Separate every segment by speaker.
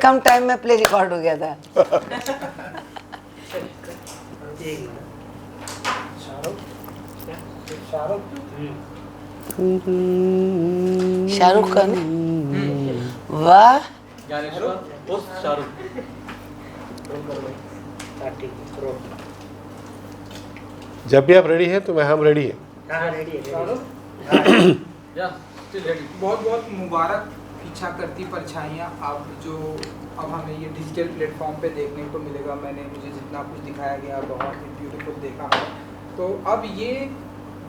Speaker 1: कम time में play record हो गया था। शाहरुख खान, वाह।
Speaker 2: जब भी आप रेडी हैं तो हम रेडी हैं।
Speaker 3: बहुत बहुत मुबारक पीछा करती परछाइयाँ। अब जो अब हमें ये डिजिटल प्लेटफॉर्म पे देखने को मिलेगा, मुझे जितना कुछ दिखाया गया बहुत ही ब्यूटीफुल देखा है। तो अब ये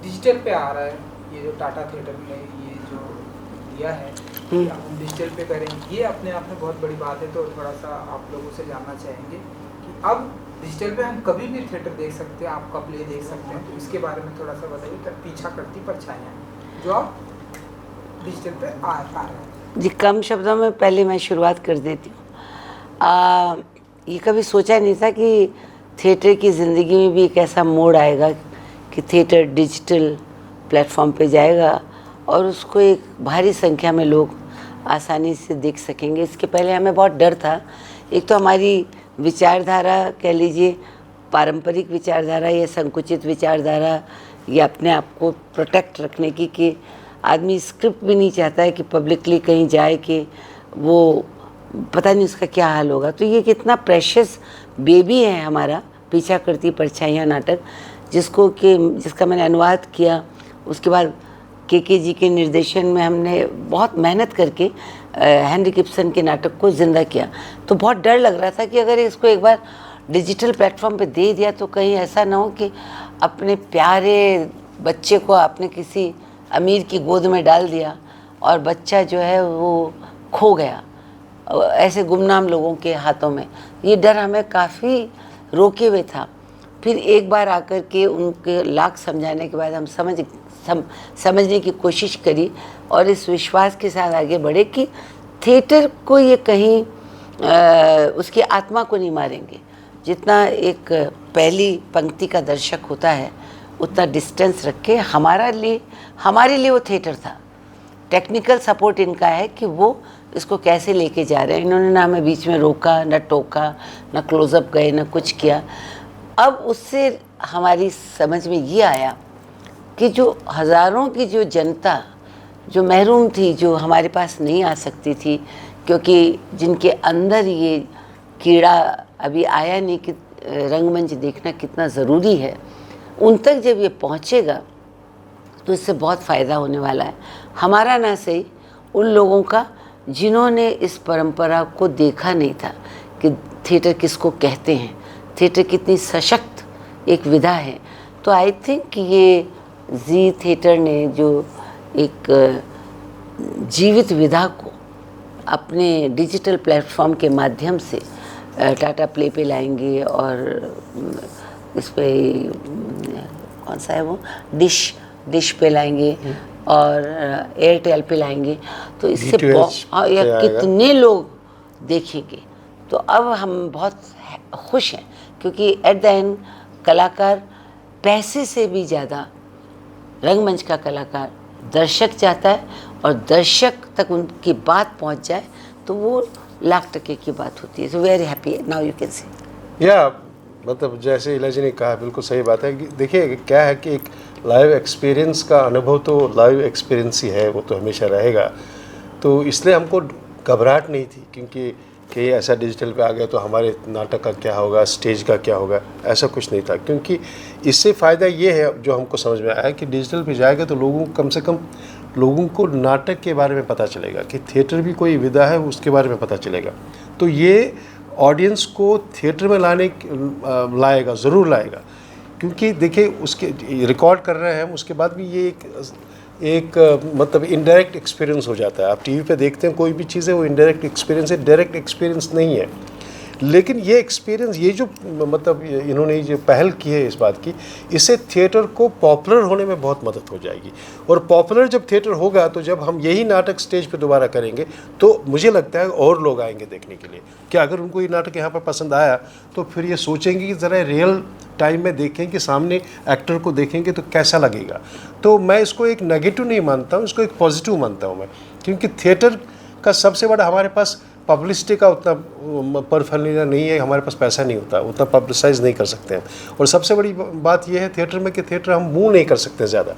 Speaker 3: डिजिटल पे आ रहा है, ये जो टाटा थिएटर में ये जो दिया है कि हम डिजिटल पे करेंगे, ये अपने आप में बहुत बड़ी बात है। तो थोड़ा सा आप लोगों से जानना चाहेंगे कि अब डिजिटल पे हम कभी भी थिएटर देख सकते हैं, आपका प्ले देख सकते हैं, तो इसके बारे में थोड़ा सा बताइए। तो पीछा करती परछाइयाँ जो आप डिजिटल पे आ रहा है
Speaker 1: जी, कम शब्दों में पहले मैं शुरुआत कर देती हूँ। ये कभी सोचा नहीं था कि थिएटर की ज़िंदगी में भी एक ऐसा मोड़ आएगा कि थिएटर डिजिटल प्लेटफॉर्म पे जाएगा और उसको एक भारी संख्या में लोग आसानी से देख सकेंगे। इसके पहले हमें बहुत डर था। एक तो हमारी विचारधारा कह लीजिए, पारंपरिक विचारधारा या संकुचित विचारधारा, या अपने आप को प्रोटेक्ट रखने की कि आदमी स्क्रिप्ट भी नहीं चाहता है कि पब्लिकली कहीं जाए कि वो पता नहीं उसका क्या हाल होगा। तो ये कितना प्रेशियस बेबी है हमारा पीछा करती परछाइयाँ नाटक, जिसका मैंने अनुवाद किया। उसके बाद के जी के निर्देशन में हमने बहुत मेहनत करके हेनरी गिब्सन के नाटक को ज़िंदा किया। तो बहुत डर लग रहा था कि अगर इसको एक बार डिजिटल प्लेटफॉर्म पे दे दिया तो कहीं ऐसा ना हो कि अपने प्यारे बच्चे को आपने किसी अमीर की गोद में डाल दिया और बच्चा जो है वो खो गया ऐसे गुमनाम लोगों के हाथों में। ये डर हमें काफ़ी रोके हुए था। फिर एक बार आकर के उनके लाख समझाने के बाद हम समझने की कोशिश करी और इस विश्वास के साथ आगे बढ़े कि थिएटर को ये कहीं उसकी आत्मा को नहीं मारेंगे। जितना एक पहली पंक्ति का दर्शक होता है उतना डिस्टेंस रख के हमारे लिए वो थिएटर था। टेक्निकल सपोर्ट इनका है कि वो इसको कैसे लेके जा रहे हैं। इन्होंने ना हमें बीच में रोका, न टोका, न क्लोजअप गए, न कुछ किया। अब उससे हमारी समझ में ये आया कि जो हज़ारों की जो जनता जो महरूम थी, जो हमारे पास नहीं आ सकती थी, क्योंकि जिनके अंदर ये कीड़ा अभी आया नहीं कि रंगमंच देखना कितना ज़रूरी है, उन तक जब ये पहुँचेगा तो इससे बहुत फ़ायदा होने वाला है। हमारा ना सही, उन लोगों का जिन्होंने इस परंपरा को देखा नहीं था कि थिएटर किसको कहते हैं, थिएटर कितनी सशक्त एक विधा है। तो आई थिंक कि ये जी थिएटर ने जो एक जीवित विधा को अपने डिजिटल प्लेटफॉर्म के माध्यम से टाटा प्ले पे लाएंगे और इस पे कौन सा है वो डिश पे लाएंगे और एयरटेल पे लाएंगे, तो इससे या कितने लोग देखेंगे। तो अब हम बहुत खुश हैं क्योंकि एट द एंड कलाकार पैसे से भी ज़्यादा रंगमंच का कलाकार दर्शक चाहता है और दर्शक तक उनकी बात पहुंच जाए तो वो लाख टके की बात होती है। So very happy now you can say
Speaker 2: या मतलब जैसे इला जी ने कहा बिल्कुल सही बात है। देखिए क्या है कि एक लाइव एक्सपीरियंस का अनुभव तो लाइव एक्सपीरियंस ही है, वो तो हमेशा रहेगा। तो इसलिए हमको घबराहट नहीं थी कि ऐसा डिजिटल पे आ गया तो हमारे नाटक का क्या होगा, स्टेज का क्या होगा, ऐसा कुछ नहीं था। क्योंकि इससे फ़ायदा ये है जो हमको समझ में आया कि डिजिटल पे जाएगा तो लोगों कम से कम लोगों को नाटक के बारे में पता चलेगा कि थिएटर भी कोई विधा है, उसके बारे में पता चलेगा। तो ये ऑडियंस को थिएटर में लाएगा, ज़रूर लाएगा। क्योंकि देखिए उसके रिकॉर्ड कर रहे हैं हम, उसके बाद भी ये एक मतलब इनडायरेक्ट एक्सपीरियंस हो जाता है। आप टीवी पे देखते हैं कोई भी चीज़ है वो इनडायरेक्ट एक्सपीरियंस है, डायरेक्ट एक्सपीरियंस नहीं है। लेकिन ये एक्सपीरियंस, ये जो मतलब इन्होंने जो पहल की है इस बात की, इससे थिएटर को पॉपुलर होने में बहुत मदद हो जाएगी। और पॉपुलर जब थिएटर होगा तो जब हम यही नाटक स्टेज पे दोबारा करेंगे तो मुझे लगता है और लोग आएंगे देखने के लिए। कि अगर उनको ये नाटक यहाँ पर पसंद आया तो फिर ये सोचेंगे कि ज़रा रियल टाइम में देखें कि सामने एक्टर को देखेंगे तो कैसा लगेगा। तो मैं इसको एक नेगेटिव नहीं मानता हूँ, इसको एक पॉजिटिव मानता हूँ मैं। क्योंकि थिएटर का सबसे बड़ा हमारे पास पब्लिसिटी का उतना परफॉर्मेंस नहीं है, हमारे पास पैसा नहीं होता, उतना पब्लिसाइज नहीं कर सकते हैं। और सबसे बड़ी बात यह है थिएटर में कि थिएटर हम मूव नहीं कर सकते ज़्यादा।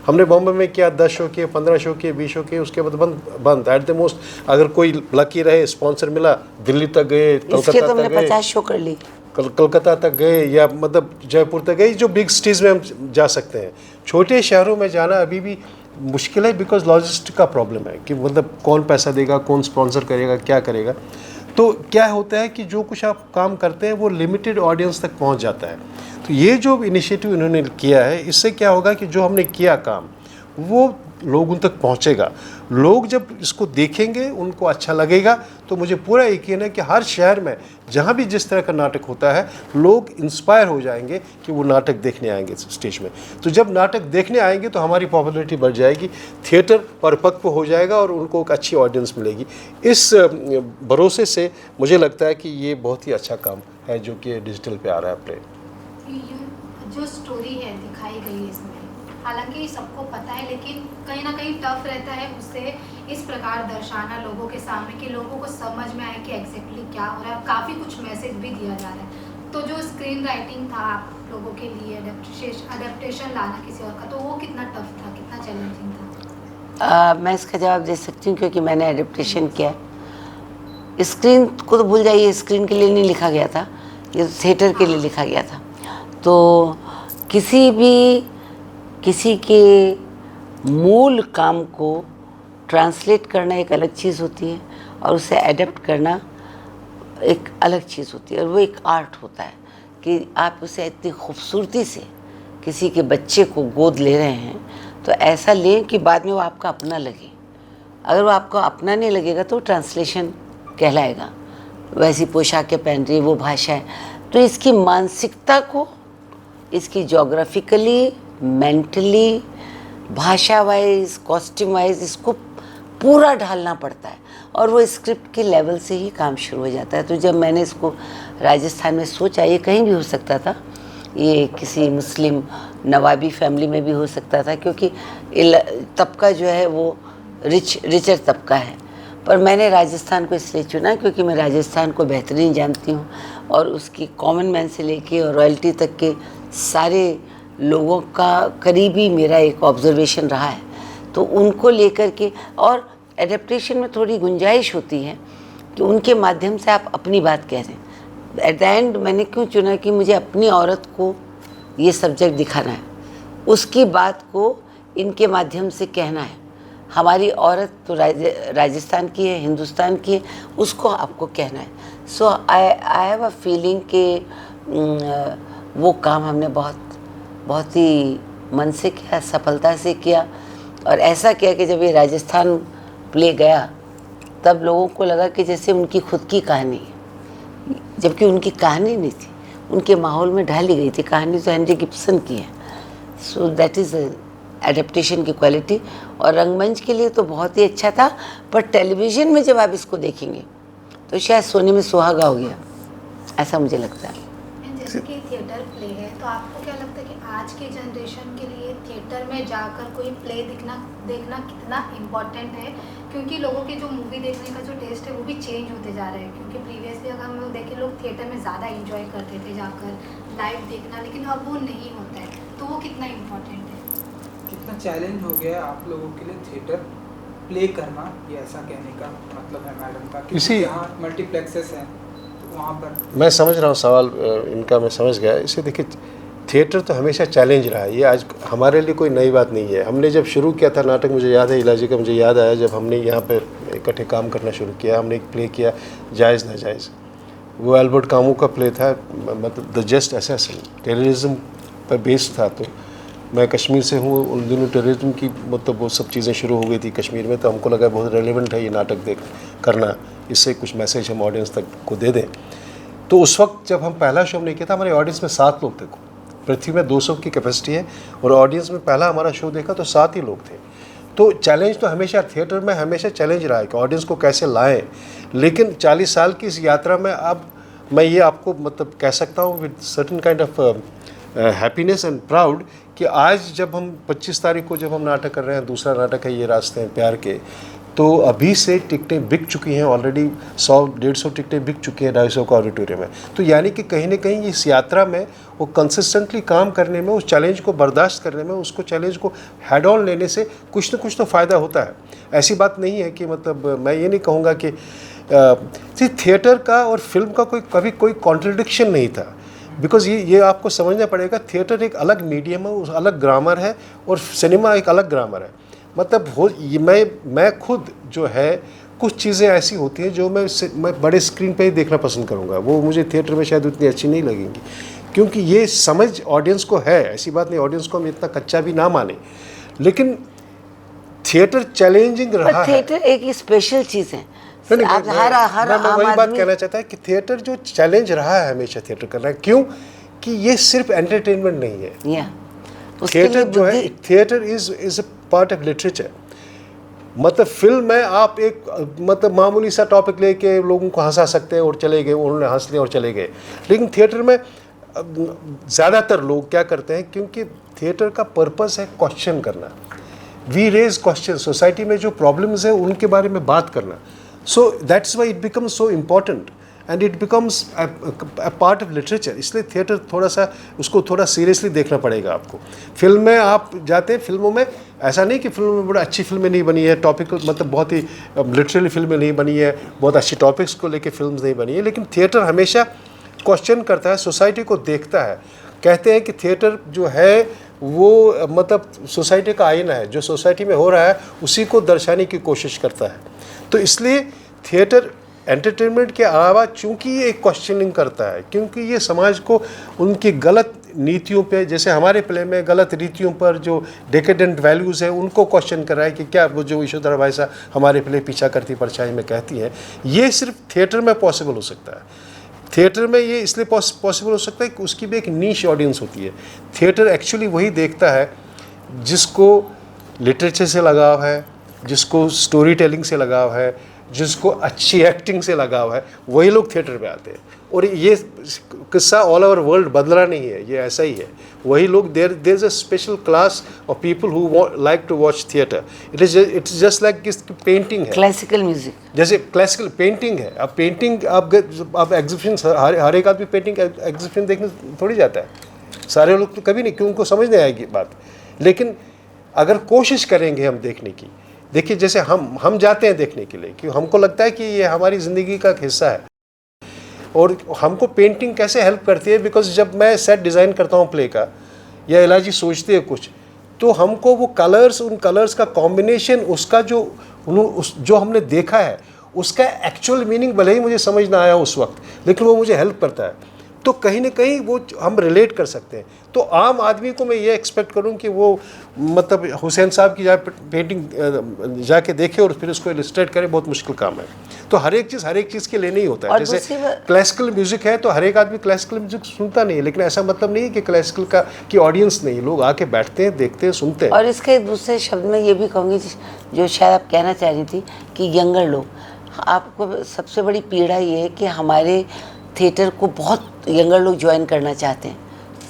Speaker 2: हमने बॉम्बे में किया 10 शो किए, 15 शो किए, 20 शो किए, उसके बाद बंद एट द मोस्ट। अगर कोई लकी रहे, स्पॉन्सर मिला, दिल्ली तक गए,
Speaker 1: इसके
Speaker 2: कलकत्ता
Speaker 1: तो
Speaker 2: तक
Speaker 1: मैंने
Speaker 2: गए,
Speaker 1: 50 शो कर ली।
Speaker 2: कलकत्ता तक गए या मतलब जयपुर तक गए, जो बिग सिटीज़ में हम जा सकते हैं। छोटे शहरों में जाना अभी भी मुश्किल है, बिकॉज लॉजिस्टिक का प्रॉब्लम है कि मतलब कौन पैसा देगा, कौन स्पॉन्सर करेगा, क्या करेगा। तो क्या होता है कि जो कुछ आप काम करते हैं वो लिमिटेड ऑडियंस तक पहुंच जाता है। तो ये जो इनिशिएटिव इन्होंने किया है, इससे क्या होगा कि जो हमने किया काम वो लोग उन तक पहुंचेगा। लोग जब इसको देखेंगे, उनको अच्छा लगेगा, तो मुझे पूरा यकीन है कि हर शहर में जहाँ भी जिस तरह का नाटक होता है, लोग इंस्पायर हो जाएंगे कि वो नाटक देखने आएंगे स्टेज में। तो जब नाटक देखने आएंगे तो हमारी पॉपुलैरिटी बढ़ जाएगी, थिएटर परिपक्व हो जाएगा और उनको एक अच्छी ऑडियंस मिलेगी। इस भरोसे से मुझे लगता है कि ये बहुत ही अच्छा काम है जो कि डिजिटल पे आ रहा है प्ले।
Speaker 4: जो स्टोरी है दिखाई गई है इसमें, हालांकि सबको पता है, लेकिन कहीं ना कहीं टफ रहता है उसे इस प्रकार दर्शाना लोगों के सामने कि लोगों को समझ में आए कि एग्जैक्टली क्या हो रहा है। काफ़ी कुछ मैसेज भी दिया जा रहा है। तो जो स्क्रीन राइटिंग था आप लोगों के लिए, अडेप्टेशन लाना किसी और का, तो वो कितना टफ था, कितना चैलेंजिंग था?
Speaker 1: मैं इसका जवाब दे सकती हूँ क्योंकि मैंने एडेप्टेशन किया है। स्क्रीन को तो भूल जाइए, स्क्रीन के लिए नहीं लिखा गया था, ये थिएटर के लिए लिखा गया था। तो किसी के मूल काम को ट्रांसलेट करना एक अलग चीज़ होती है और उसे एडेप्ट करना एक अलग चीज़ होती है, और वो एक आर्ट होता है कि आप उसे इतनी खूबसूरती से किसी के बच्चे को गोद ले रहे हैं तो ऐसा लें कि बाद में वो आपका अपना लगे। अगर वो आपको अपना नहीं लगेगा तो ट्रांसलेशन कहलाएगा। वैसी पोशाकें पहन रही, वो भाषा है, तो इसकी मानसिकता को, इसकी जोग्राफिकली, मेंटली, भाषा वाइज, कॉस्ट्यूम वाइज इसको पूरा ढालना पड़ता है और वो स्क्रिप्ट के लेवल से ही काम शुरू हो जाता है। तो जब मैंने इसको राजस्थान में सोचा, ये कहीं भी हो सकता था, ये किसी मुस्लिम नवाबी फैमिली में भी हो सकता था क्योंकि तबका जो है वो रिचर तबका है, पर मैंने राजस्थान को इसलिए चुना क्योंकि मैं राजस्थान को बेहतरीन जानती हूँ और उसकी कॉमन मैन से लेके और रॉयल्टी तक के सारे लोगों का करीबी मेरा एक ऑब्जर्वेशन रहा है। तो उनको लेकर के, और एडेप्टेशन में थोड़ी गुंजाइश होती है कि उनके माध्यम से आप अपनी बात कह रहे हैं। एट द एंड मैंने क्यों चुना कि मुझे अपनी औरत को ये सब्जेक्ट दिखाना है, उसकी बात को इनके माध्यम से कहना है। हमारी औरत तो राजस्थान की है, हिंदुस्तान की है, उसको आपको कहना है। सो आई हैव अ फीलिंग कि वो काम हमने बहुत ही मन से किया, सफलता से किया, और ऐसा किया कि जब ये राजस्थान प्ले गया तब लोगों को लगा कि जैसे उनकी खुद की कहानी है, जबकि उनकी कहानी नहीं थी, उनके माहौल में ढाली गई थी। कहानी तो हेनरी गिब्सन की है। सो दैट इज़ एडेप्टेशन की क्वालिटी। और रंगमंच के लिए तो बहुत ही अच्छा था, पर टेलीविज़न में जब आप इसको देखेंगे तो शायद सोने में सुहागा हो गया, ऐसा मुझे लगता है।
Speaker 4: जैसे कि थिएटर प्ले है, तो आपको क्या लगता है कि आज के जनरेशन के लिए थिएटर में जाकर कोई प्ले देखना कितना इम्पोर्टेंट है? क्योंकि लोगों के जो मूवी देखने का जो टेस्ट है वो भी चेंज होते जा रहे हैं। क्योंकि प्रीवियसली अगर हम लोग देखें, लोग थिएटर में ज़्यादा इंजॉय करते थे जाकर लाइव देखना, लेकिन अब वो नहीं होता है। तो वो कितना इम्पोर्टेंट है,
Speaker 3: कितना चैलेंज हो गया आप लोगों के लिए थिएटर प्ले करना, ये ऐसा कहने का मतलब है मैडम का, क्योंकि यहाँ मल्टीप्लेक्सेस हैं तो वहाँ पर। मैं
Speaker 2: समझ रहा हूँ सवाल इनका, मैं समझ गया। इसे देखिए, थिएटर तो हमेशा चैलेंज रहा है, ये आज हमारे लिए कोई नई बात नहीं है। हमने जब शुरू किया था नाटक, मुझे याद है इलाजी का, मुझे याद आया जब हमने यहाँ पर इकट्ठे काम करना शुरू किया, हमने एक प्ले किया जायज़ नाजायज़। वो एल्बर्ट कामू का प्ले था, मतलब द जस्ट असैसिन, टेररिज्म पर बेस्ड था। तो मैं कश्मीर से हूँ, उन दिनों टेररिज्म की मतलब वो सब चीज़ें शुरू हो गई थी कश्मीर में, तो हमको लगा बहुत रेलेवेंट है ये नाटक करना, इससे कुछ मैसेज हम ऑडियंस तक को दे दें। तो उस वक्त जब हम पहला शो हमने किया था, हमारे ऑडियंस में 7 लोग थे। पृथ्वी में 200 की कैपेसिटी है और ऑडियंस में पहला हमारा शो देखा तो 7 ही लोग थे। तो चैलेंज तो हमेशा थिएटर में हमेशा चैलेंज रहा है कि ऑडियंस को कैसे लाएं। लेकिन 40 साल की इस यात्रा में अब मैं ये आपको मतलब कह सकता हूँ with certain kind of happiness and proud कि आज जब हम 25 तारीख को जब हम नाटक कर रहे हैं, दूसरा नाटक है ये रास्ते हैं प्यार के, तो अभी से टिकटें बिक चुकी हैं ऑलरेडी, 100-150 टिकटें बिक चुकी हैं 250 का ऑडिटोरियम में। तो यानी कि कहीं ना कहीं इस यात्रा में वो कंसिस्टेंटली काम करने में, उस चैलेंज को बर्दाश्त करने में, उसको चैलेंज को हेड ऑन लेने से कुछ ना कुछ तो फ़ायदा होता है। ऐसी बात नहीं है कि मतलब मैं ये नहीं कहूँगा कि थिएटर का और फिल्म का कभी कोई कॉन्ट्रडिक्शन नहीं था, बिकॉज ये आपको समझना पड़ेगा, थिएटर एक अलग मीडियम है, उस अलग ग्रामर है, और सिनेमा एक अलग ग्रामर है। मतलब मैं खुद जो है कुछ चीज़ें ऐसी होती हैं जो मैं बड़े स्क्रीन पे ही देखना पसंद करूँगा, वो मुझे थिएटर में शायद उतनी अच्छी नहीं लगेंगी, क्योंकि ये समझ ऑडियंस को है। ऐसी बात नहीं, ऑडियंस को हम इतना कच्चा भी ना माने, लेकिन थिएटर चैलेंजिंग रहा है।
Speaker 1: थिएटर एक स्पेशल चीज़ है।
Speaker 2: नहीं,
Speaker 1: हर
Speaker 2: वही बात कहना चाहता है कि थिएटर जो चैलेंज रहा है हमेशा थिएटर करना है, क्यों कि ये सिर्फ एंटरटेनमेंट नहीं है। थिएटर जो है, theatre is a part of literature. मतलब फिल्म में आप एक मतलब मामूली सा टॉपिक लेके लोगों को हंसा सकते हैं और चले गए, उन्होंने हंस लिया और चले गए, लेकिन थिएटर में ज़्यादातर लोग क्या करते हैं, क्योंकि थिएटर का पर्पस है क्वेश्चन करना। वी रेज क्वेश्चन, सोसाइटी में जो प्रॉब्लम्स है उनके बारे में बात करना। So that's why it becomes so important and it becomes a part of literature. इसलिए थिएटर थोड़ा सा उसको थोड़ा सीरियसली देखना पड़ेगा आपको। फिल्म में आप जाते हैं, फिल्मों में ऐसा नहीं कि फिल्म में बड़ा अच्छी फिल्में नहीं बनी है, टॉपिकल मतलब बहुत ही लिटरली फिल्में नहीं बनी है, बहुत अच्छी टॉपिक्स को लेके फिल्म्स नहीं बनी है, लेकिन थिएटर हमेशा क्वेश्चन करता है, सोसाइटी को देखता है। कहते हैं कि थिएटर जो है वो मतलब सोसाइटी का आईना है, जो सोसाइटी में हो रहा है उसी को दर्शाने की कोशिश करता है। तो इसलिए थिएटर एंटरटेनमेंट के अलावा चूंकि ये एक क्वेश्चनिंग करता है, क्योंकि ये समाज को उनकी गलत नीतियों पे, जैसे हमारे प्ले में गलत रीतियों पर जो डेकेडेंट वैल्यूज़ है उनको क्वेश्चन कर रहा है कि क्या वो जो यशोधरा भाईसा हमारे प्ले पीछा करती परछाई में कहती हैं, ये सिर्फ थिएटर में पॉसिबल हो सकता है। थिएटर में ये इसलिए पॉसिबल हो सकता है कि उसकी भी एक नीश ऑडियंस होती है। थिएटर एक्चुअली वही देखता है जिसको लिटरेचर से लगाव है, जिसको स्टोरी टेलिंग से लगाव है, जिसको अच्छी एक्टिंग से लगाव है, वही लोग थिएटर में आते हैं। और ये किस्सा ऑल ओवर वर्ल्ड बदला नहीं है, ये ऐसा ही है। वही लोग there is a special class of people who like to watch theatre. It's just like painting है,
Speaker 1: क्लासिकल म्यूजिक,
Speaker 2: जैसे क्लासिकल पेंटिंग है। अब पेंटिंग आप एग्जीबिशन, हर एक आदमी पेंटिंग एग्जीबिशन देखने थोड़ी जाता है, सारे लोग तो कभी नहीं, क्यों उनको समझ नहीं आएगी बात। लेकिन अगर कोशिश करेंगे हम देखने की, देखिए जैसे हम जाते हैं देखने के लिए, क्यों हमको लगता है कि ये हमारी ज़िंदगी का हिस्सा है। और हमको पेंटिंग कैसे हेल्प करती है, बिकॉज जब मैं सेट डिज़ाइन करता हूँ प्ले का, या इलाजी सोचते हैं कुछ, तो हमको वो कलर्स, उन कलर्स का कॉम्बिनेशन, उसका जो हमने देखा है उसका एक्चुअल मीनिंग भले ही मुझे समझ ना आया उस वक्त, लेकिन वो मुझे हेल्प करता है। तो कहीं ना कहीं वो हम रिलेट कर सकते हैं। तो आम आदमी को मैं ये एक्सपेक्ट करूं कि वो मतलब हुसैन साहब की पेंटिंग जाके देखे और फिर उसको इलस्ट्रेट करे, बहुत मुश्किल काम है। तो हर एक चीज़ के लिए नहीं होता है। जैसे क्लासिकल म्यूज़िक है तो हर एक आदमी क्लासिकल म्यूज़िक सुनता नहीं है, लेकिन ऐसा मतलब नहीं है कि क्लासिकल की ऑडियंस नहीं, लोग आके बैठते हैं, देखते हैं, सुनते हैं।
Speaker 1: और इसके एक दूसरे शब्द में ये भी कहूँगी जो शायद आप कहना चाह रही थी कि यंगर लोग, आपको सबसे बड़ी पीड़ा ये है कि हमारे थिएटर को बहुत यंगर लोग ज्वाइन करना चाहते हैं,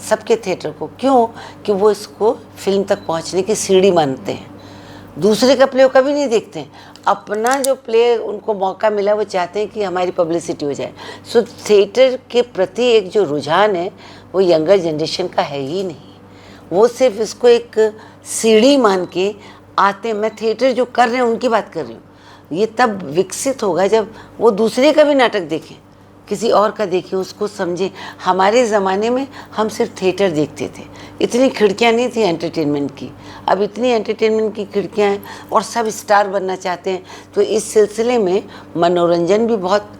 Speaker 1: सबके थिएटर को। क्यों? कि वो इसको फिल्म तक पहुंचने की सीढ़ी मानते हैं, दूसरे का प्ले कभी नहीं देखते हैं। अपना जो प्ले उनको मौका मिला वो चाहते हैं कि हमारी पब्लिसिटी हो जाए। सो थिएटर के प्रति एक जो रुझान है वो यंगर जनरेशन का है ही नहीं, वो सिर्फ इसको एक सीढ़ी मान के आते हैं। मैं थिएटर जो कर रहे हैं उनकी बात कर रही हूँ। ये तब विकसित होगा जब वो दूसरे का भी नाटक देखें, किसी और का देखें, उसको समझें। हमारे ज़माने में हम सिर्फ थिएटर देखते थे, इतनी खिड़कियाँ नहीं थी एंटरटेनमेंट की। अब इतनी एंटरटेनमेंट की खिड़कियाँ हैं और सब स्टार बनना चाहते हैं। तो इस सिलसिले में मनोरंजन भी बहुत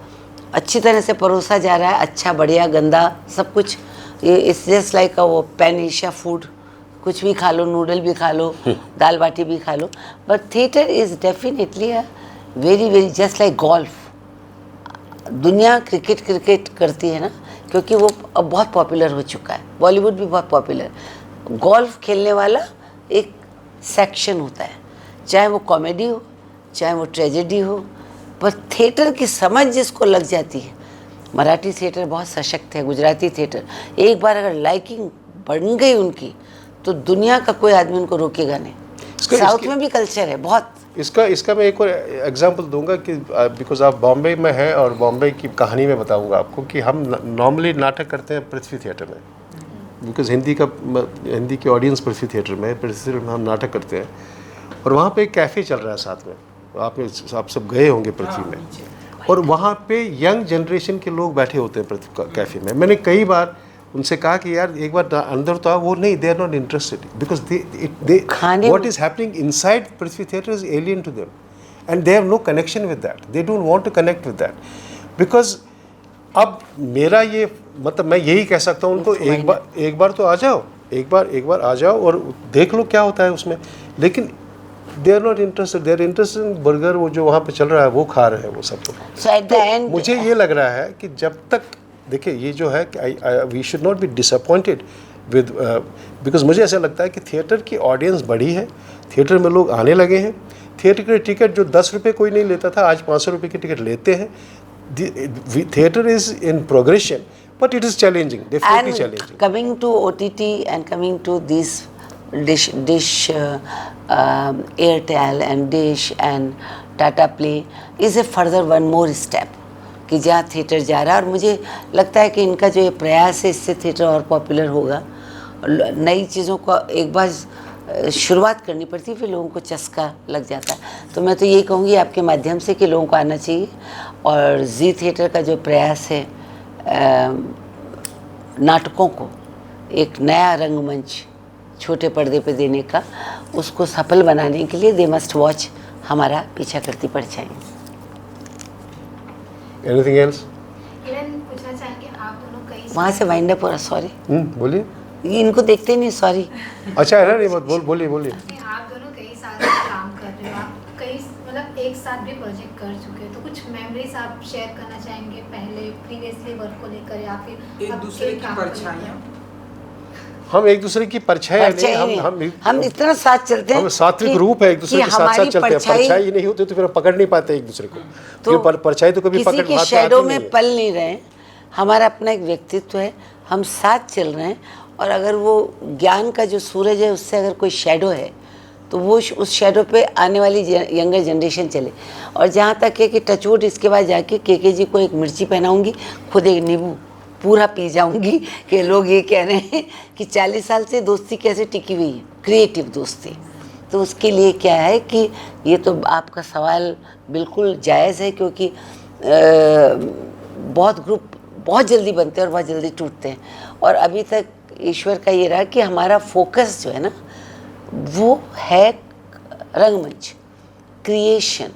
Speaker 1: अच्छी तरह से परोसा जा रहा है, अच्छा, बढ़िया, गंदा, सब कुछ। ये इट्स जस्ट लाइक वो पैन एशिया फूड, कुछ भी खा लो, नूडल भी खा लो, दाल बाटी भी खा लो। But theatre is definitely a very very just like golf. दुनिया क्रिकेट करती है ना, क्योंकि वो अब बहुत पॉपुलर हो चुका है, बॉलीवुड भी बहुत पॉपुलर। गोल्फ खेलने वाला एक सेक्शन होता है, चाहे वो कॉमेडी हो, चाहे वो ट्रेजेडी हो, पर थिएटर की समझ जिसको लग जाती है। मराठी थिएटर बहुत सशक्त है, गुजराती थिएटर, एक बार अगर लाइकिंग बन गई उनकी तो दुनिया का कोई आदमी उनको रोकेगा नहीं। साउथ में भी कल्चर है बहुत।
Speaker 2: इसका मैं एक और एग्जांपल दूंगा कि बिकॉज आप बॉम्बे में हैं और बॉम्बे की कहानी में बताऊंगा आपको कि हम नॉर्मली नाटक करते हैं पृथ्वी थिएटर में, बिकॉज हिंदी की ऑडियंस पृथ्वी थिएटर में है, पृथ्वी थिएटर में हम नाटक करते हैं और वहाँ पे एक कैफ़े चल रहा है साथ में, आप सब गए होंगे पृथ्वी में, और वहाँ पे यंग जनरेशन के लोग बैठे होते हैं पृथ्वी कैफ़े में। मैंने कई बार उनसे कहा कि यार एक बार अंदर तो आओ, वो नहीं, they are not interested because they what is happening inside Prithvi theatre is alien to them and they have no connection with that, they don't want to connect with that. Because अब मेरा ये मतलब मैं यही कह सकता हूँ उनको, एक बार तो आ जाओ, एक बार आ जाओ और देख लो क्या होता है उसमें, लेकिन they are not interested, they are interested in burger, वो जो वहाँ पे चल रहा है वो खा रहे हैं वो सब।
Speaker 1: So at the end,
Speaker 2: मुझे ये लग रहा है कि जब तक देखिए ये जो है कि we should not be disappointed with, because मुझे ऐसा लगता है कि थिएटर की ऑडियंस बढ़ी है, थिएटर में लोग आने लगे हैं, थिएटर की टिकट जो 10 रुपये कोई नहीं लेता था आज 500 रुपये की टिकट लेते हैं। Theatre is in progression but it is challenging, definitely challenging.
Speaker 1: Coming to OTT and coming to these dish Airtel and Dish and Tata Play is a further one more step कि जहाँ theatre जा रहा है, और मुझे लगता है कि इनका जो ये प्रयास है इससे थिएटर और पॉपुलर होगा। नई चीज़ों को एक बार शुरुआत करनी पड़ती है, फिर लोगों को चस्का लग जाता है। तो मैं तो ये कहूँगी आपके माध्यम से कि लोगों को आना चाहिए, और जी थिएटर का जो प्रयास है नाटकों को एक नया रंगमंच छोटे पर्दे पे देने का, उसको सफल बनाने के लिए दे मस्ट वॉच हमारा पीछा करती परछाई।
Speaker 2: Anything else?
Speaker 4: इवन पूछना चाहेंगे आप दोनों कई
Speaker 1: वहाँ से वाइंड अप हो रहा, सॉरी
Speaker 2: बोलिए।
Speaker 1: ये इनको देखते ही नहीं, सॉरी।
Speaker 2: अच्छा है ना, नहीं बोलिए।
Speaker 4: आप दोनों कई साल से काम कर रहे हो, आप कई मतलब एक साथ भी प्रोजेक्ट कर चुके हो, तो कुछ मेमोरीज आप शेयर करना चाहेंगे पहले प्रीवियसली वर्क को लेकर या फिर
Speaker 3: एक दूसरे की परछाइयाँ?
Speaker 2: हम एक दूसरे की परछाई नहीं,
Speaker 1: हम इतना साथ चलते हैं,
Speaker 2: हम सात्विक रूप है, एक दूसरे के साथ चलते हैं। परछाई नहीं होती तो फिर पकड़ नहीं पाते एक दूसरे को, तो परछाई तो कभी
Speaker 1: किसी के शैडो में पल नहीं रहे। हमारा अपना एक व्यक्तित्व है, हम साथ चल रहे हैं, और अगर वो ज्ञान का जो सूरज है उससे अगर कोई शैडो है तो वो उस शैडो पे आने वाली यंगर जनरेशन चले। और जहाँ तक है कि टचवुड इसके बाद जाके के जी को एक मिर्ची पहनाऊंगी, खुद एक नींबू पूरा पी जाऊंगी कि लोग ये कह रहे हैं कि 40 साल से दोस्ती कैसे टिकी हुई है, क्रिएटिव दोस्ती। तो उसके लिए क्या है कि ये तो आपका सवाल बिल्कुल जायज़ है, क्योंकि बहुत ग्रुप बहुत जल्दी बनते हैं और बहुत जल्दी टूटते हैं, और अभी तक ईश्वर का ये रहा कि हमारा फोकस जो है ना वो है रंगमंच, क्रिएशन।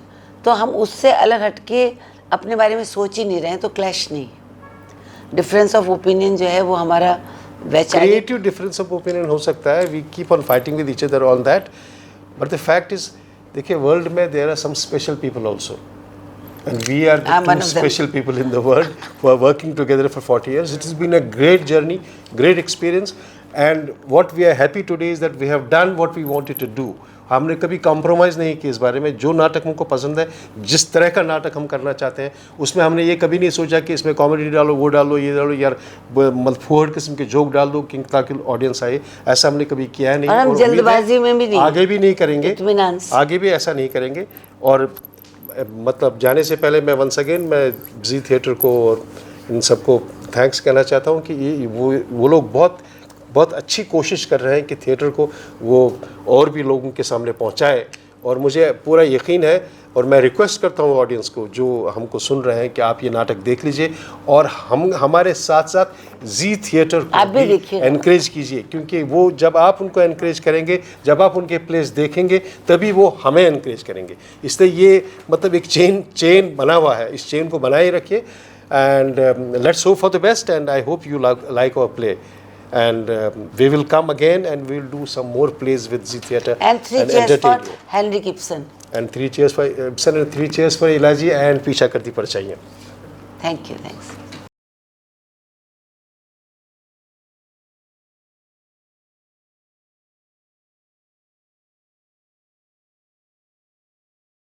Speaker 1: तो हम उससे अलग हटके अपने बारे में सोच ही नहीं रहे हैं, तो क्लैश नहीं। डिफरेंस ऑफ ओपिनियन जो है वो हमारा वैचारिक
Speaker 2: क्रिएटिव डिफरेंस ऑफ ओपिनियन हो सकता है, we keep on fighting with each other on that, but the fact is देखिए वर्ल्ड में there are some special people also, and we are the two special people in the world who are working together for 40 years. It has been a great journey, great experience, and what we are happy today is that we have done what we wanted to do. हमने कभी compromise नहीं किया इस बारे में। जो नाटक हमको पसंद है, जिस तरह का नाटक हम करना चाहते हैं, उसमें हमने ये कभी नहीं सोचा कि इसमें कॉमेडी डालो, वो डालो, ये डालो, यार फुहड़ किस्म के जोक डाल दो कि ताकि ऑडियंस आए। ऐसा हमने कभी किया नहीं,
Speaker 1: और हम जल्दबाजी में भी नहीं,
Speaker 2: आगे भी नहीं करेंगे, आगे भी ऐसा नहीं करेंगे। और मतलब जाने से पहले मैं वंस अगेन मैं जी थिएटर को और इन सबको थैंक्स कहना चाहता हूँ कि ये वो लोग बहुत अच्छी कोशिश कर रहे हैं कि थिएटर को वो और भी लोगों के सामने पहुँचाए। और मुझे पूरा यकीन है, और मैं रिक्वेस्ट करता हूँ ऑडियंस को जो हमको सुन रहे हैं कि आप ये नाटक देख लीजिए, और हमारे साथ साथ जी थिएटर को भी एनकरेज कीजिए, क्योंकि वो जब आप उनको एनकरेज करेंगे, जब आप उनके प्लेस देखेंगे, तभी वो हमें एनकरेज करेंगे। इसलिए ये मतलब एक चेन बना हुआ है, इस चेन को बनाए रखिए। And let's hope for the best, and I hope you like our play. And we will come again and we will do some more plays with Z Theatre
Speaker 1: and 3 cheers for Henrik Ibsen
Speaker 2: and 3 cheers for Ibsen and 3 cheers for Ilaji and पीछा करती परछाइयाँ.
Speaker 1: Thank you, thanks.